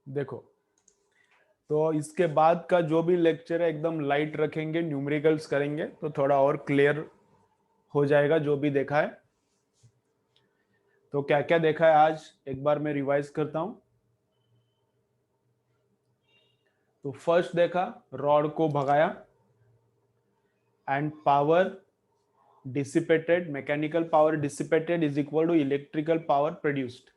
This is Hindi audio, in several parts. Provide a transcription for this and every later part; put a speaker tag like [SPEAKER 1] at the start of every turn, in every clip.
[SPEAKER 1] देखो, तो इसके बाद का जो भी लेक्चर है एकदम लाइट रखेंगे, न्यूमेरिकल्स करेंगे तो थोड़ा और क्लियर हो जाएगा जो भी देखा है। तो क्या क्या देखा है आज एक बार मैं रिवाइज करता हूं। तो फर्स्ट देखा, रॉड को भगाया and power dissipated, mechanical power dissipated is equal to electrical power produced.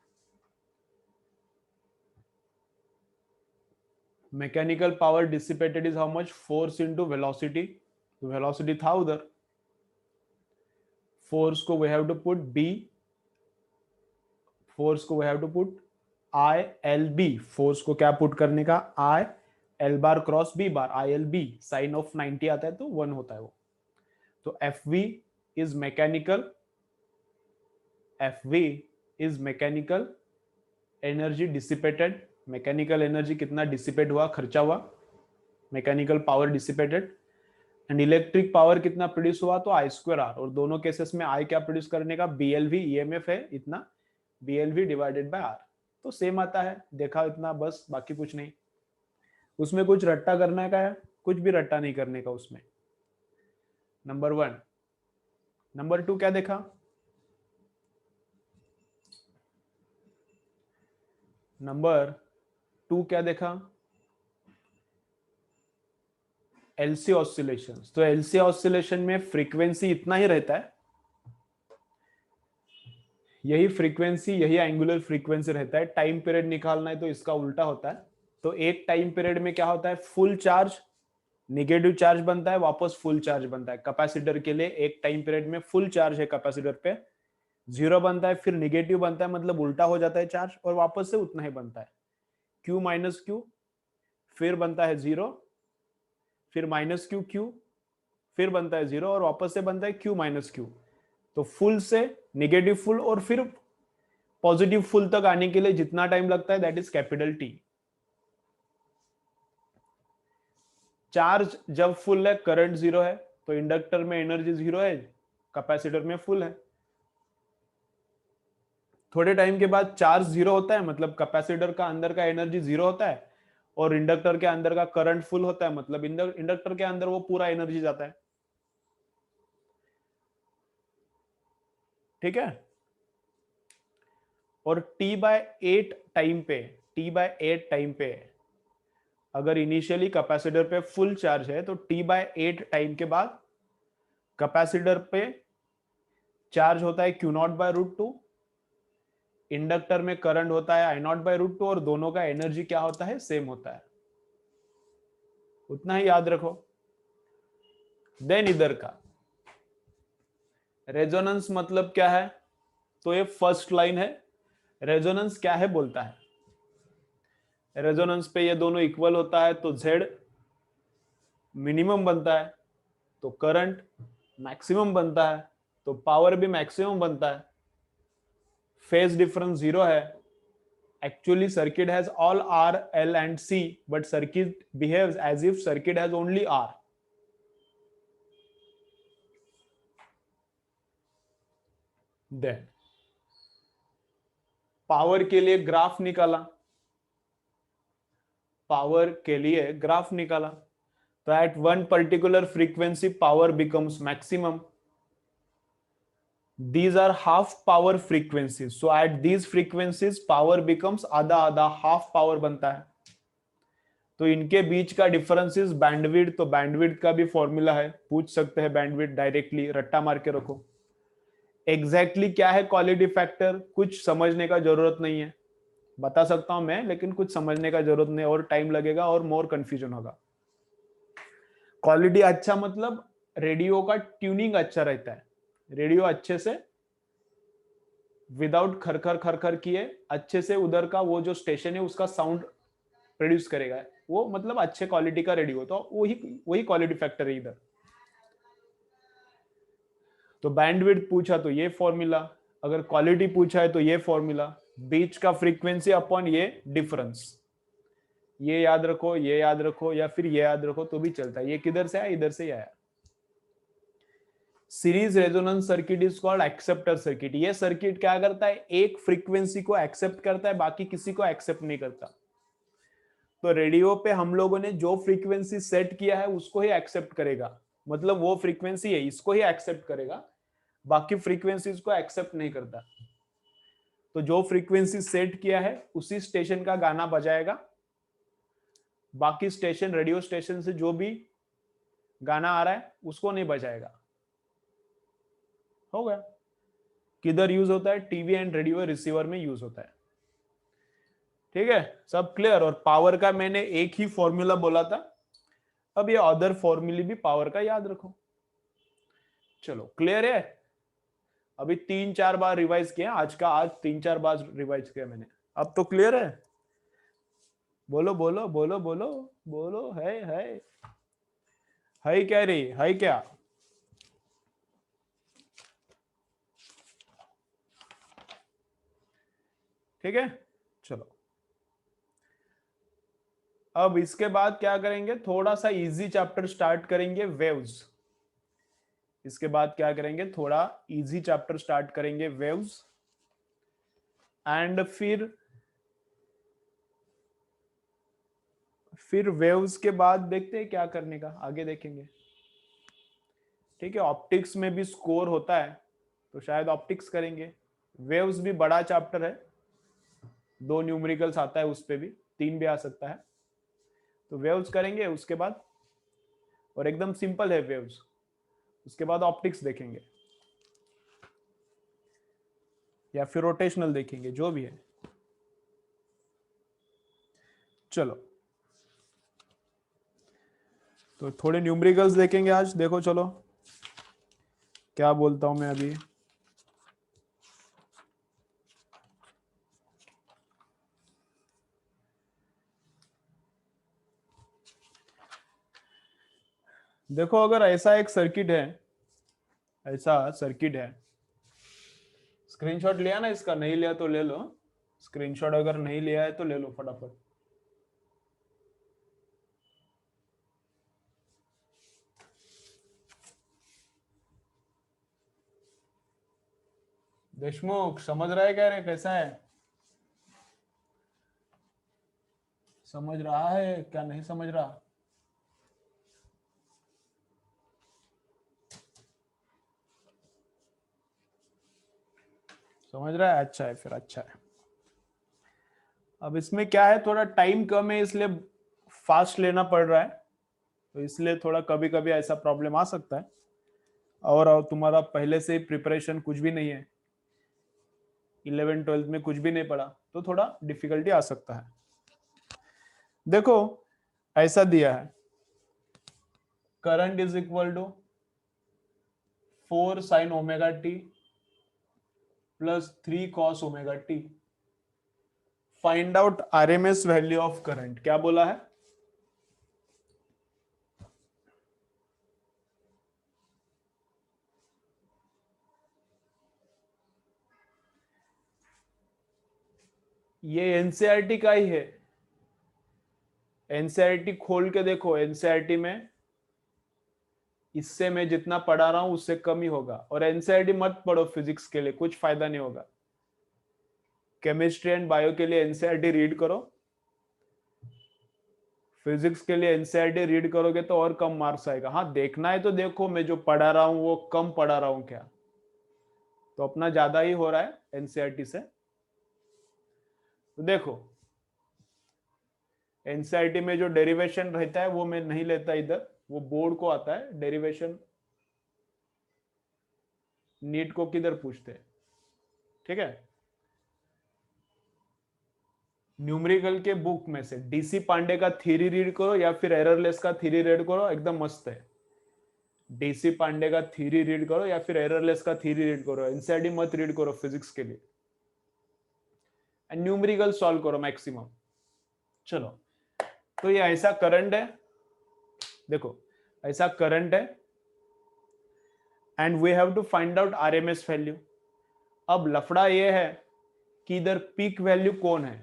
[SPEAKER 1] Mechanical power dissipated is how much, force into velocity. तो वेलोसिटी था उधर, फोर्स को we have to put B, force को we have to put I L B. Force को क्या पुट करने का, I L bar cross B bar, I L B sine of 90 आता है तो 1 होता है वो। तो F V is mechanical, F V is mechanical energy dissipated. Mechanical energy कितना डिसिपेट हुआ, खर्चा हुआ, mechanical power dissipated. And electric power कितना प्रोड्यूस हुआ, तो आई स्क्वायर आर। और दोनों केसेस में आई क्या प्रोड्यूस करने का, B L V, E M F है इतना, B L V divided by R. तो सेम आता है, देखा इतना बस, बाकी कुछ नहीं। उसमें कुछ रट्टा करने का है, कुछ भी रट्टा नहीं करने का उसमें। नंबर 1। नंबर 2 क्या देखा, नंबर 2 क्या देखा, एलसी ऑसिलेशन। तो एलसी ऑसिलेशन में फ्रीक्वेंसी इतना ही रहता है, यही फ्रीक्वेंसी, यही एंगुलर फ्रीक्वेंसी रहता है। टाइम पीरियड निकालना है तो इसका उल्टा होता है। तो एक टाइम पीरियड में क्या होता है, फुल चार्ज निगेटिव चार्ज बनता है, वापस फुल चार्ज बनता है। कैपेसिटर के लिए एक टाइम पीरियड में फुल चार्ज है कैपेसिटर पे, जीरो बनता है, फिर निगेटिव बनता है, मतलब उल्टा हो जाता है चार्ज, और वापस से उतना ही बनता है, क्यू माइनस क्यू, फिर बनता है जीरो, फिर माइनस क्यू क्यू, फिर बनता है जीरो, और वापस से बनता है क्यू माइनस क्यू। तो फुल से निगेटिव फुल और फिर पॉजिटिव फुल तक आने के लिए जितना टाइम लगता है that is capital T. Charge जब फुल है, करंट जीरो है, तो इंडक्टर में एनर्जी जीरो है, कैपेसिटर में फुल है। थोड़े टाइम के बाद चार्ज जीरो होता है, मतलब कैपेसिटर का अंदर का एनर्जी जीरो होता है, और इंडक्टर के अंदर का करंट फुल होता है, मतलब इंडक्टर के अंदर वो पूरा एनर्जी जाता है। ठीक है। और T/8 टाइम पे, T/8 टाइम पे अगर इनिशियली कैपेसिटर पे फुल चार्ज है, तो T/8 टाइम के बाद कैपेसिटर पे चार्ज होता है Q0/√2, इंडक्टर में करंट होता है I0/√2, और दोनों का एनर्जी क्या होता है, सेम होता है। उतना ही याद रखो। देन इधर का रेजोनेंस मतलब क्या है, तो ये फर्स्ट लाइन है। रेजोनेंस क्या है बोलता है, रेजोनेंस पे ये दोनों इक्वल होता है तो Z मिनिमम बनता है, तो करंट मैक्सिमम बनता है, तो पावर भी मैक्सिमम बनता है। फेज डिफरेंस जीरो है। Actually circuit has all R, L and C, but circuit behaves as if circuit has only R. Then power के लिए ग्राफ निकाला, पावर के लिए ग्राफ निकाला, तो at one particular frequency power becomes maximum. These are half power frequencies, so at these frequencies power becomes आधा आधा, half power बनता है। तो इनके बीच का डिफरेंस इज बैंडविड्थ। तो बैंडविड्थ का भी फॉर्मूला है, पूछ सकते हैं बैंडविड्थ डायरेक्टली, रट्टा मार के रखो। एग्जैक्टली क्या है क्वालिटी फैक्टर, कुछ समझने का जरूरत नहीं है, बता सकता हूं मैं, लेकिन कुछ समझने का जरूरत नहीं, और टाइम लगेगा और मोर कंफ्यूजन होगा। क्वालिटी अच्छा मतलब रेडियो का ट्यूनिंग अच्छा रहता है, रेडियो अच्छे से विदाउट खरखर खरखर किए अच्छे से उधर का वो जो स्टेशन है उसका साउंड प्रोड्यूस करेगा, वो मतलब अच्छे क्वालिटी का रेडियो, तो वही वही क्वालिटी फैक्टर है इधर। तो बैंडविड्थ पूछा तो ये फॉर्मूला, अगर क्वालिटी पूछा है तो ये फॉर्मूला, बीच का फ्रीक्वेंसी अपॉन ये डिफरेंस, ये याद रखो, ये याद रखो, या फिर ये याद रखो तो भी चलता है। ये किधर से आया, इधर से ही आया। Series resonance circuit is called acceptor circuit. ये सर्किट क्या करता है, एक फ्रीक्वेंसी को एक्सेप्ट करता है, बाकी किसी को एक्सेप्ट नहीं करता। तो रेडियो पे हम लोगों ने जो फ्रीक्वेंसी सेट किया है उसको ही एक्सेप्ट करेगा, मतलब वो फ्रीक्वेंसी है इसको ही एक्सेप्ट करेगा, बाकी फ्रीक्वेंसीज को एक्सेप्ट नहीं करता। तो जो फ्रीक्वेंसी सेट किया है उसी स्टेशन का गाना बजाएगा, बाकी स्टेशन रेडियो स्टेशन से जो भी गाना आ रहा है उसको नहीं बजाएगा। हो गया। किधर यूज होता है? टीवी एंड रेडियो रिसीवर में यूज होता है। ठीक है, सब क्लियर। और पावर का मैंने एक ही फॉर्मूला बोला था, अब ये अदर फॉर्मूले भी पावर का याद रखो। चलो क्लियर है। अभी 3-4 बार रिवाइज किया, आज का आज 3-4 बार रिवाइज किया मैंने। अब तो क्लियर है? बोलो बोलो बोलो बोलो बोलो। है क्या रे, है क्या? ठीक है, चलो। अब इसके बाद क्या करेंगे, थोड़ा सा इजी चैप्टर स्टार्ट करेंगे, वेव्स। इसके बाद क्या करेंगे, थोड़ा इजी चैप्टर स्टार्ट करेंगे, वेव्स। एंड फिर वेव्स के बाद देखते हैं क्या करने का, आगे देखेंगे। ठीक है, ऑप्टिक्स में भी स्कोर होता है तो शायद ऑप्टिक्स करेंगे। वेव्स भी बड़ा चैप्टर है, 2 न्यूमेरिकल्स आता है उस पे भी, 3 भी आ सकता है। तो वेव्स करेंगे उसके बाद, और एकदम सिंपल है वेव्स। उसके बाद ऑप्टिक्स देखेंगे या फिर रोटेशनल देखेंगे, जो भी है। चलो, तो थोड़े न्यूमेरिकल्स देखेंगे आज। देखो चलो क्या बोलता हूं मैं अभी। देखो, अगर ऐसा एक सर्किट है, ऐसा सर्किट है, स्क्रीनशॉट लिया ना इसका? नहीं लिया तो ले लो, स्क्रीनशॉट अगर नहीं लिया है तो ले लो फटाफट। देशमुख समझ रहा है क्या रे, कैसा है? समझ रहा है क्या, नहीं समझ रहा? समझ रहा है, अच्छा है, फिर अच्छा है। अब इसमें क्या है, थोड़ा टाइम कम है इसलिए फास्ट लेना पड़ रहा है, तो इसलिए थोड़ा कभी कभी ऐसा प्रॉब्लम आ सकता है। और तुम्हारा पहले से प्रिपरेशन कुछ भी नहीं है, 11th-12th में कुछ भी नहीं पढ़ा, तो थोड़ा डिफिकल्टी आ सकता है। देखो, ऐसा दिया है, current is equal to 4 sin omega T plus 3 cos omega T. Find out RMS value of current. क्या बोला है? ये एनसीईआरटी का ही है, एनसीईआरटी खोल के देखो। एनसीईआरटी में इससे मैं जितना पढ़ा रहा हूं उससे कम ही होगा। और एनसीईआरटी मत पढ़ो फिजिक्स के लिए, कुछ फायदा नहीं होगा। केमिस्ट्री एंड बायो के लिए एनसीईआरटी रीड करो, फिजिक्स के लिए एनसीईआरटी रीड करोगे तो और कम मार्क्स आएगा। हाँ, देखना है तो देखो मैं जो पढ़ा रहा हूं वो कम पढ़ा रहा हूं क्या, तो अपना ज्यादा ही हो रहा है एनसीईआरटी से। तो देखो, एनसीईआरटी में जो डेरिवेशन रहता है वो मैं नहीं लेता इधर, वो बोर्ड को आता है डेरिवेशन। नीट को किधर पूछते हैं? ठीक है, न्यूमेरिकल के बुक में से डीसी पांडे का थ्योरी रीड करो या फिर एररलेस का थ्योरी रीड करो, एकदम मस्त है। डीसी पांडे का थ्योरी रीड करो या फिर एररलेस का थ्योरी रीड करो, एनसीईआरटी मत रीड करो फिजिक्स के लिए। एंड न्यूमेरिकल सॉल्व करो मैक्सिमम। चलो, तो ये ऐसा करंट है, देखो ऐसा करंट है, and we have to find out RMS value. अब लफड़ा ये है कि इधर पीक वैल्यू कौन है?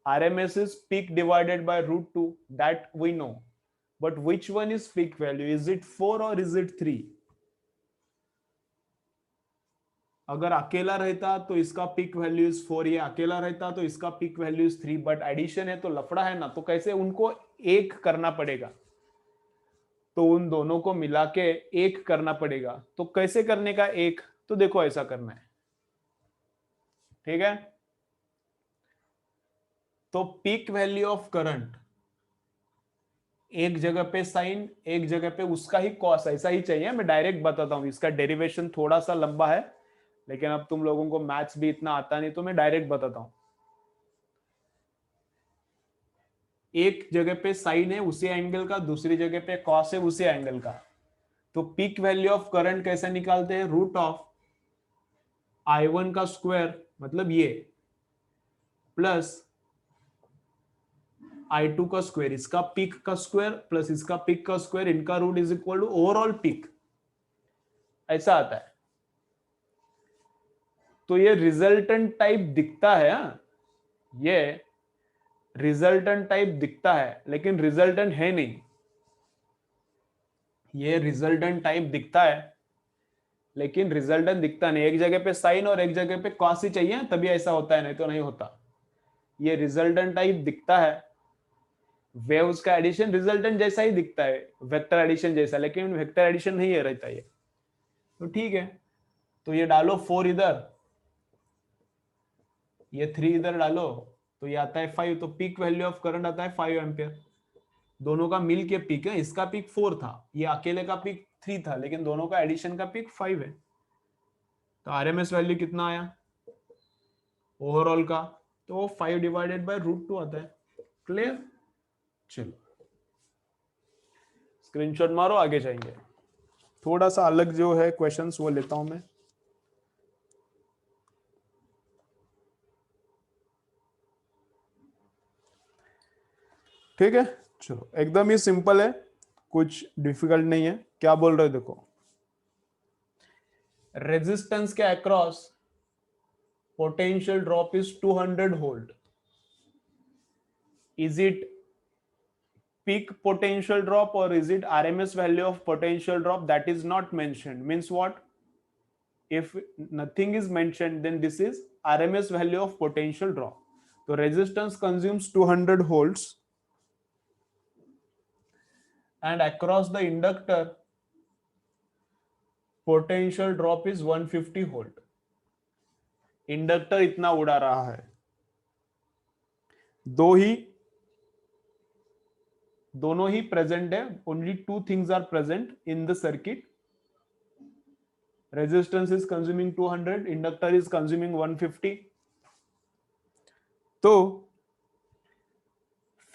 [SPEAKER 1] RMS is peak divided by √2, that we know. But which one is peak value? Is it 4 or is it 3? अगर अकेला रहता तो इसका पिक वैल्यू इज 4, ये अकेला रहता तो इसका peak value is 3, but addition है तो लफड़ा है ना, तो कैसे उनको एक करना पड़ेगा, तो उन दोनों को मिला के एक करना पड़ेगा। तो कैसे करने का एक, तो देखो ऐसा करना है, ठीक है। तो पिक वैल्यू ऑफ करंट, एक जगह पे साइन, एक जगह पे उसका ही कॉस, ऐसा ही चाहिए। मैं डायरेक्ट बताता हूं, इसका डेरिवेशन थोड़ा सा लंबा है, लेकिन अब तुम लोगों को मैथ्स भी इतना आता नहीं, तो मैं डायरेक्ट बताता हूं। एक जगह पे साइन है उसी एंगल का, दूसरी जगह पे कॉस है उसी एंगल का। तो पिक वैल्यू ऑफ करंट कैसे निकालते हैं, रूट ऑफ I1 का स्क्वायर, मतलब ये, प्लस I2 का स्क्वायर, इसका पिक का स्क्वायर प्लस इसका पिक का स्क्वायर, इनका root is equal to overall peak, ऐसा आता है। तो ये रिजल्टेंट टाइप दिखता है, ये रिजल्टेंट टाइप दिखता है, लेकिन रिजल्टेंट है नहीं। ये रिजल्टेंट टाइप दिखता है, लेकिन रिजल्टेंट दिखता नहीं। एक जगह पे साइन और एक जगह पे कॉस ही चाहिए, तभी ऐसा होता है, नहीं तो नहीं होता। ये रिजल्टेंट टाइप दिखता है, वेव्स का एडिशन रिजल्टेंट जैसा ही दिखता है, वेक्टर एडिशन जैसा, लेकिन वेक्टर एडिशन नहीं है रहता ये। तो ठीक है, तो ये डालो 4 इधर, ये 3 इधर डालो, तो ये आता है 5। तो पीक वैल्यू ऑफ करंट आता है 5 एम्पियर। दोनों का मिल के पीक है, इसका पीक 4 था, ये अकेले का पीक 3 था, लेकिन दोनों का एडिशन का पीक 5 है। तो आरएमएस वैल्यू कितना आया ओवरऑल का, तो 5 डिवाइडेड बाय रूट 2 आता है। क्लियर, चलो स्क्रीनशॉट मारो, आगे जाएंगे। थोड़ा सा अलग जो है क्वेश्चंस वो लेता हूं मैं। ठीक है, चलो एकदम ही सिंपल है, कुछ डिफिकल्ट नहीं है। क्या बोल रहे हो, देखो रेजिस्टेंस के across potential drop is 200 volt. Is it peak potential drop or is it RMS value of potential drop? That is not mentioned. Means what? If nothing is mentioned, then this is RMS value of potential drop. So resistance consumes 200 volts and across the inductor potential drop is 150 volt. Inductor इतना उड़ा रहा है, दोनों ही प्रेजेंट है, only two things are present in the circuit. Resistance is consuming 200, inductor is consuming 150। तो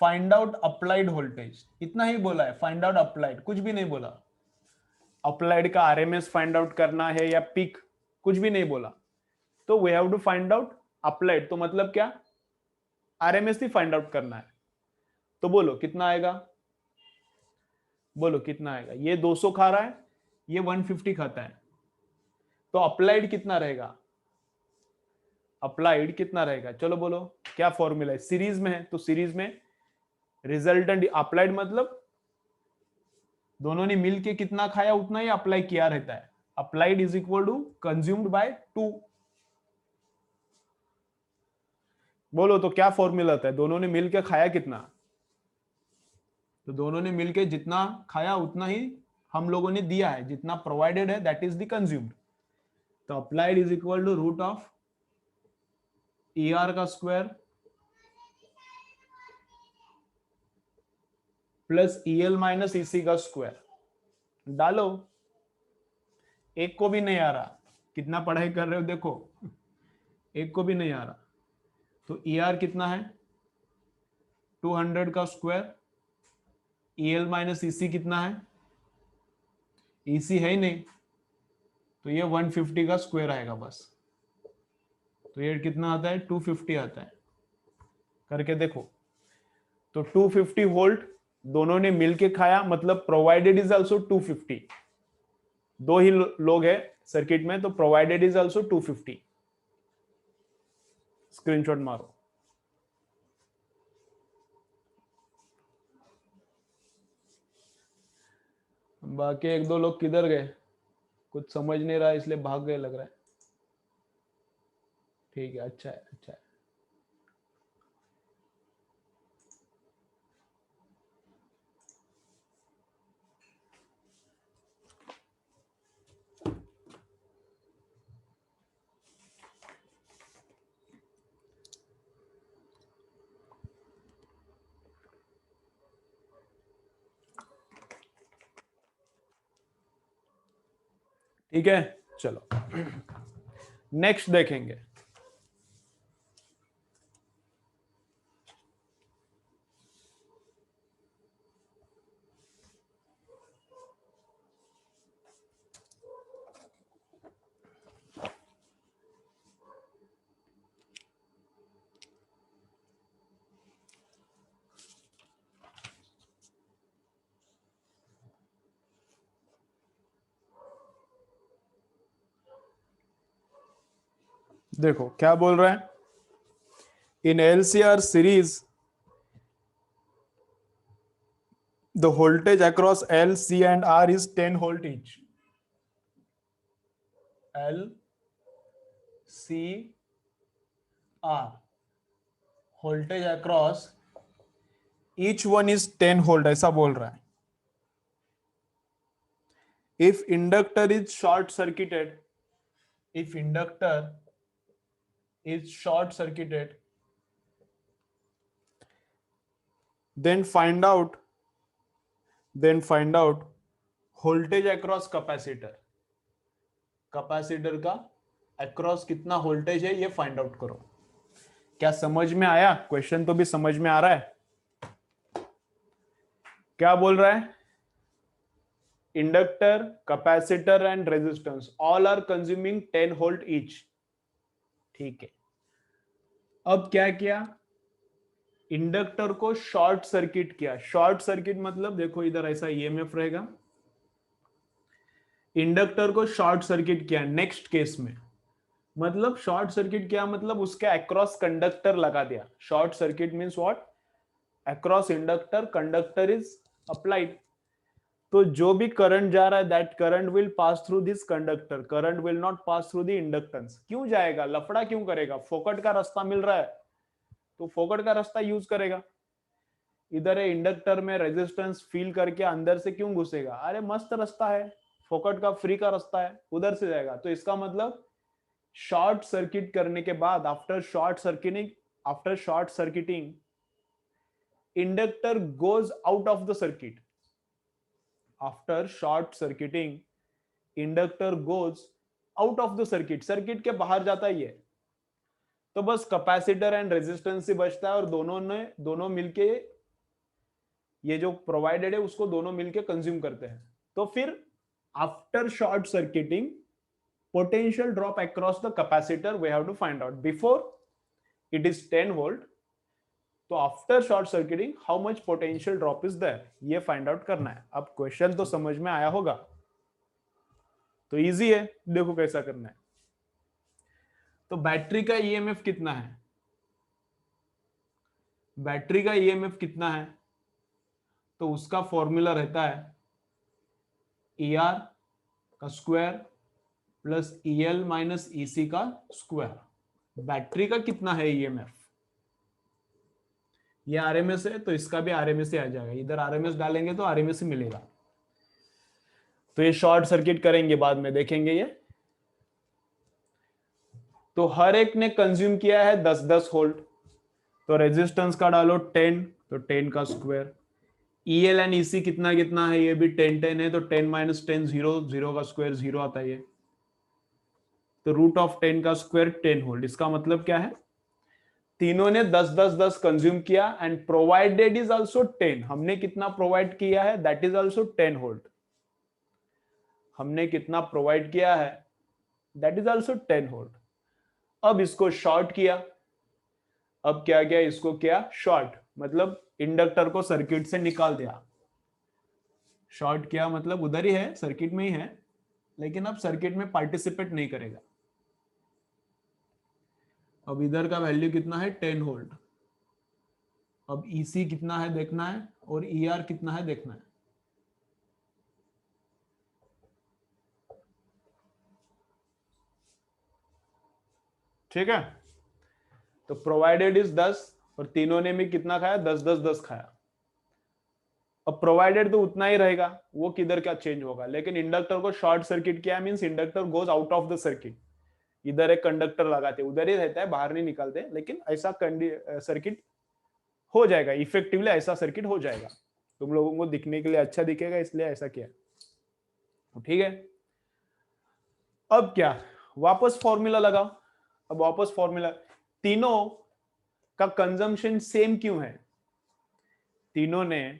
[SPEAKER 1] फाइंड आउट अप्लाइड वोल्टेज, इतना ही बोला है, फाइंड आउट अप्लाइड, कुछ भी नहीं बोला। अप्लाइड का आरएमएस फाइंड आउट करना है या पीक, कुछ भी नहीं बोला। तो we have to find out applied, तो मतलब क्या, आरएमएस ही फाइंड आउट करना है। तो बोलो कितना आएगा, बोलो कितना आएगा। ये 200 खा रहा है, ये 150 खाता है, तो अप्लाइड कितना रहेगा, अप्लाइड कितना रहेगा, चलो बोलो। क्या फॉर्मूला है, सीरीज में है तो सीरीज में रिजल्टेंट अप्लाइड मतलब दोनों ने मिलके कितना खाया उतना ही अप्लाई किया रहता है। Applied is equal to consumed by 2। बोलो तो क्या फॉर्मूला होता है, दोनों ने मिलके खाया कितना, तो दोनों ने मिलके जितना खाया उतना ही हम लोगों ने दिया है, जितना प्रोवाइडेड है दैट इज द कंज्यूम्ड। तो applied is equal to root of E R का square plus E L minus E C का स्क्वायर। डालो, एक को भी नहीं आ रहा, कितना पढ़ाई कर रहे हो देखो, एक को भी नहीं आ रहा। तो ई आर कितना है 200 का स्क्वायर, ई एल माइनस ईसी कितना है, ईसी है ही नहीं, तो ये 150 का स्क्वायर आएगा बस। तो ये कितना आता है 250 आता है, करके देखो। तो 250 वोल्ट दोनों ने मिलके खाया, मतलब प्रोवाइडेड इज आल्सो 250। दो ही लोग हैं सर्किट में, तो प्रोवाइडेड इज आल्सो 250। स्क्रीनशॉट मारो। बाकी एक दो लोग किधर गए, कुछ समझ नहीं रहा इसलिए भाग गए लग रहा है। ठीक है, अच्छा है, अच्छा है। ठीक है, चलो नेक्स्ट देखेंगे। देखो क्या बोल रहा है, in LCR series the voltage across L, C and R is 10 volt each. L, C, R. Voltage across each one is 10 volt, ऐसा बोल रहा है. If inductor is short circuited, if inductor is short circuited, then find out voltage across capacitor. Capacitor का अक्रॉस कितना वोल्टेज है ये फाइंड आउट करो. क्या समझ में आया? क्वेश्चन तो भी समझ में आ रहा है. क्या बोल रहा है? Inductor, capacitor and resistance all are consuming 10 volt each. ठीक है, अब क्या किया, इंडक्टर को शॉर्ट सर्किट किया. शॉर्ट सर्किट मतलब देखो इधर ऐसा ईएमएफ रहेगा, इंडक्टर को शॉर्ट सर्किट किया. नेक्स्ट केस में मतलब शॉर्ट सर्किट किया मतलब उसके अक्रॉस कंडक्टर लगा दिया. Short circuit means what? Across inductor conductor is applied. तो जो भी करंट जा रहा है that current will pass through this conductor, current will not pass through the inductance. क्यों जाएगा? लफड़ा क्यों करेगा? फोकट का रास्ता मिल रहा है तो फोकट का रास्ता यूज करेगा. इधर है इंडक्टर में रेजिस्टेंस फील करके अंदर से क्यों घुसेगा? अरे मस्त रास्ता है, फोकट का फ्री का रास्ता है, उधर से जाएगा. तो इसका मतलब शॉर्ट सर्किट करने के बाद after short circuiting inductor goes out of the circuit. After short circuiting inductor goes out of the circuit, circuit के बाहर जाता ही है. तो बस कैपेसिटर एंड रेजिस्टेंस से बचता है और दोनों मिलके ये जो प्रोवाइडेड है उसको दोनों मिलके कंज्यूम करते हैं. तो फिर after short circuiting potential drop across the capacitor we have to find out. Before it is 10 volt, तो after short circuiting how much potential drop is there ये फाइंड आउट करना है. अब क्वेश्चन तो समझ में आया होगा, तो इजी है, देखो कैसा करना है. तो बैटरी का ईएमएफ कितना है? बैटरी का ईएमएफ कितना है? तो उसका फॉर्मूला रहता है ई आर का square plus E L minus E C का स्क्वायर. बैटरी का कितना है ईएमएफ? ये आरएमएस है तो इसका भी आरएमएस ही आ जाएगा. इधर आरएमएस डालेंगे तो आरएमएस ही मिलेगा. तो ये शॉर्ट सर्किट करेंगे, बाद में देखेंगे ये. तो हर एक ने कंज्यूम किया है 10-10 वोल्ट. तो रेजिस्टेंस का डालो 10, तो 10 का स्क्वायर. ईएल एंड ईसी कितना कितना है? ये भी 10-10 है, तो 10 माइनस 10 0, 0 का स्क्वायर 0 आता है. तो रूट ऑफ 10 का स्क्वायर 10 वोल्ट. इसका मतलब क्या है? तीनों ने 10-10-10 कंज्यूम किया एंड प्रोवाइडेड इज आल्सो 10. हमने कितना प्रोवाइड किया है? That is also 10 volt. हमने कितना प्रोवाइड किया है? That is also 10 volt. अब इसको शॉर्ट किया. अब क्या किया? इसको क्या? शॉर्ट मतलब इंडक्टर को सर्किट से निकाल दिया. शॉर्ट किया मतलब उधर ही है, सर्किट में ही है, लेकिन अब सर्किट में पार्टिसिपेट नहीं करेगा. अब इधर का वैल्यू कितना है? 10 वोल्ट. अब ईसी कितना है देखना है और ईआर कितना है देखना है. ठीक है, तो प्रोवाइडेड इज 10 और तीनों ने भी कितना खाया, 10 10 10 खाया। अब प्रोवाइडेड तो उतना ही रहेगा, वो किधर क्या चेंज होगा, लेकिन इंडक्टर को शॉर्ट सर्किट किया means inductor goes out of the circuit. इधर एक कंडक्टर लगाते, उधर ही रहता है, बाहर नहीं निकलते, लेकिन ऐसा सर्किट हो जाएगा, इफेक्टिवली ऐसा सर्किट हो जाएगा। तुम लोगों को दिखने के लिए अच्छा दिखेगा, इसलिए ऐसा किया। तो ठीक है, अब क्या, वापस फॉर्मूला लगाओ। अब वापस फॉर्मूला, तीनों का कंजम्पशन सेम क्यों है, तीनों ने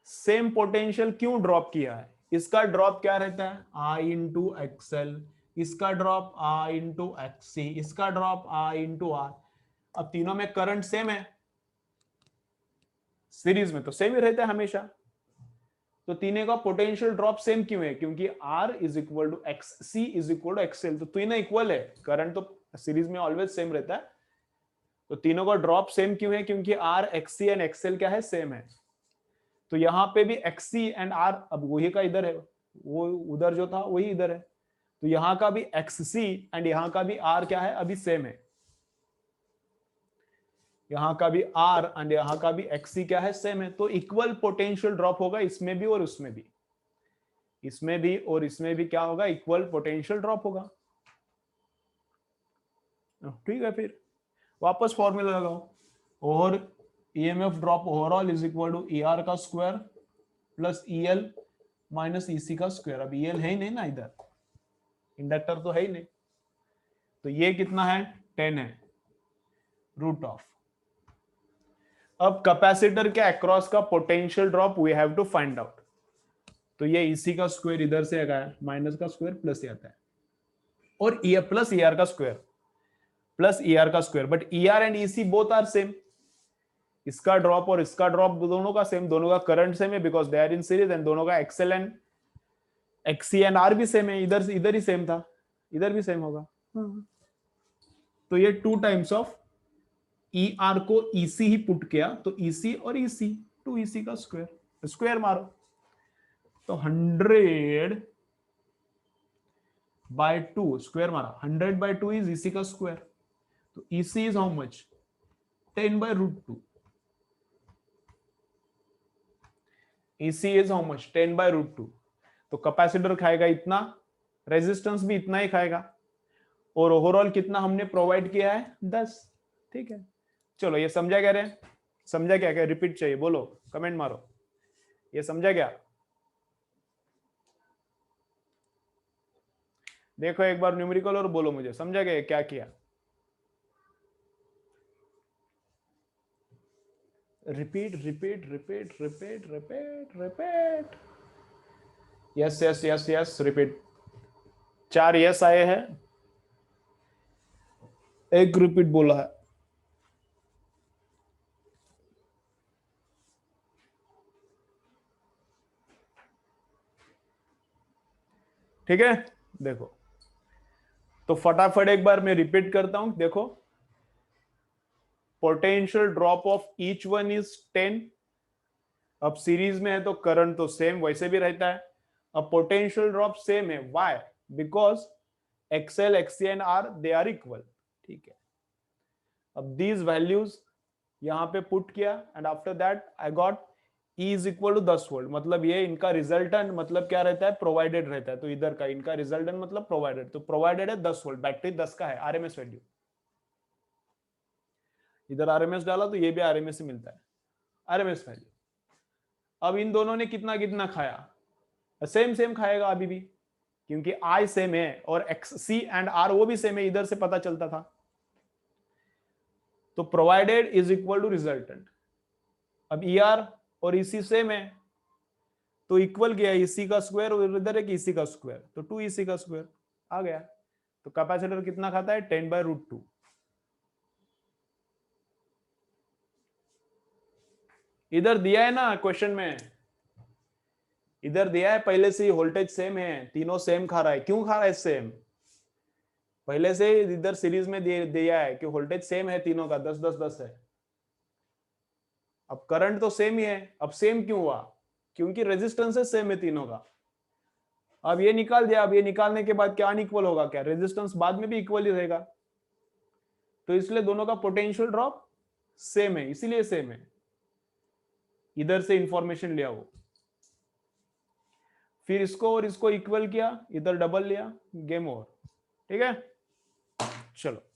[SPEAKER 1] सेम पोटेंशियल क्यों ड्रॉप किया है। इसका ड्रॉप क्या रहता है, I इंटू एक्सएल, इसका ड्रॉप I इंटू एक्ससी, इसका ड्रॉप I इंटू आर। अब तीनों में करंट सेम है, सीरीज में तो सेम ही रहता है हमेशा, तो तीनों का पोटेंशियल ड्रॉप सेम क्यों है, क्योंकि R is equal to X, C is equal to XL, तो तीनों इक्वल है, करंट तो सीरीज में ऑलवेज सेम रहता है। तो तीनों का ड्रॉप सेम क्यों है, क्योंकि R, एक्ससी एंड एक्सएल क्या है, सेम है। तो यहां पे भी एक्ससी एंड आर, अब वही का इधर है, वो उधर जो था वही इधर है, तो यहां का भी एक्ससी एंड यहां का भी आर क्या है, अभी सेम है। यहां का भी आर एंड यहां का भी एक्ससी क्या है, सेम है। तो इक्वल पोटेंशियल ड्रॉप होगा इसमें भी और उसमें भी, इसमें भी और इसमें भी क्या होगा, इक्वल पोटेंशियल ड्रॉप होगा। ठीक है, फिर वापस फॉर्मूला लगाओ, और EMF drop overall is equal to E R का square plus E L minus E C का स्क्वायर। अब ई एल है ही नहीं ना इधर, इंडक्टर तो है ही नहीं, तो ये कितना है, 10 है, रूट ऑफ। अब कैपेसिटर के अक्रॉस का potential drop we have to find out, तो ये ईसी का स्क्वायर इधर से आएगा, माइनस का स्क्वायर प्लस आता है, और ई प्लस ई आर का स्क्वायर प्लस ई आर का square, but E R and EC both are same. इसका ड्रॉप और इसका ड्रॉप दोनों का सेम, दोनों का करंट सेम है because they are in series, and दोनों का XL and XC and R भी सेम है, इधर ही सेम था, इधर भी सेम होगा। तो ये 2 टाइम्स ऑफ ई आर को ईसी ही पुट किया, तो ईसी और ईसी, 2 ईसी का स्क्वायर, स्क्वायर मारो, तो 100 बाय 2 स्क्वायर मारा, 100 बाय 2 इज ईसी का स्क्वायर, तो EC is how much, 10 by root 2, EC is how much, 10 by root 2। तो कैपेसिटर खाएगा इतना, रेजिस्टेंस भी इतना ही खाएगा, और ओवरऑल कितना हमने प्रोवाइड किया है, 10। ठीक है, चलो ये समझा क्या रे, समझा क्या, क्या रिपीट चाहिए बोलो, कमेंट मारो, ये समझा क्या। देखो एक बार न्यूमेरिकल और बोलो मुझे, समझा क्या क्या किया। Repeat repeat repeat repeat repeat repeat, yes yes yes yes repeat. 4 yes आए हैं, 1 रिपीट बोला है। ठीक है, देखो तो फटाफट एक बार मैं रिपीट करता हूं, देखो potential drop of each one is 10। अब सीरीज में है तो करंट तो सेम वैसे भी रहता है। अब पोटेंशियल ड्रॉप सेम है, why, because XL XC and R they are equal. ठीक है, अब दीज वैल्यूज यहां पे पुट किया, and after that I got E is equal to 10 volt, मतलब ये इनका रिजल्टेंट मतलब क्या रहता है, प्रोवाइडेड रहता है, तो इधर का इनका रिजल्टेंट मतलब प्रोवाइडेड, तो प्रोवाइडेड है 10 वोल्ट, बैटरी 10 का है, आरएमएस वैल्यू, इधर आरएमएस डाला तो ये भी आरएमएस से मिलता है, आरएमएस वैल्यू। अब इन दोनों ने कितना कितना खाया, सेम सेम खाएगा अभी भी, क्योंकि आई सेम है और एक्स सी एंड आर वो भी सेम है, इधर से पता चलता था। तो provided is equal to resultant. अब ई आर और ईसी सेम है, तो इक्वल किया, ईसी का स्क्वायर और इधर है कि ईसी का स्क्वायर, तो 2 ईसी का स्क्वायर आ गया। तो कैपेसिटर कितना खाता है, 10 बाय रूट 2। इधर दिया है ना क्वेश्चन में, इधर दिया है पहले से ही, वोल्टेज सेम है, तीनों सेम खा रहा है। क्यों खा रहा है सेम, पहले से इधर सीरीज में दिया है कि वोल्टेज सेम है तीनों का, 10 10 10 है। अब करंट तो सेम ही है, अब सेम क्यों हुआ, क्योंकि रेजिस्टेंस सेम है तीनों का। अब ये निकाल दिया, अब ये निकालने के बाद क्या अनइक्वल होगा, क्या रेजिस्टेंस बाद में भी इक्वल ही रहेगा। तो इसलिए दोनों का पोटेंशियल ड्रॉप सेम है, इसीलिए सेम है, इधर से इंफॉर्मेशन लिया वो, फिर इसको और इसको इक्वल किया, इधर डबल लिया, गेम ओवर। ठीक है, चलो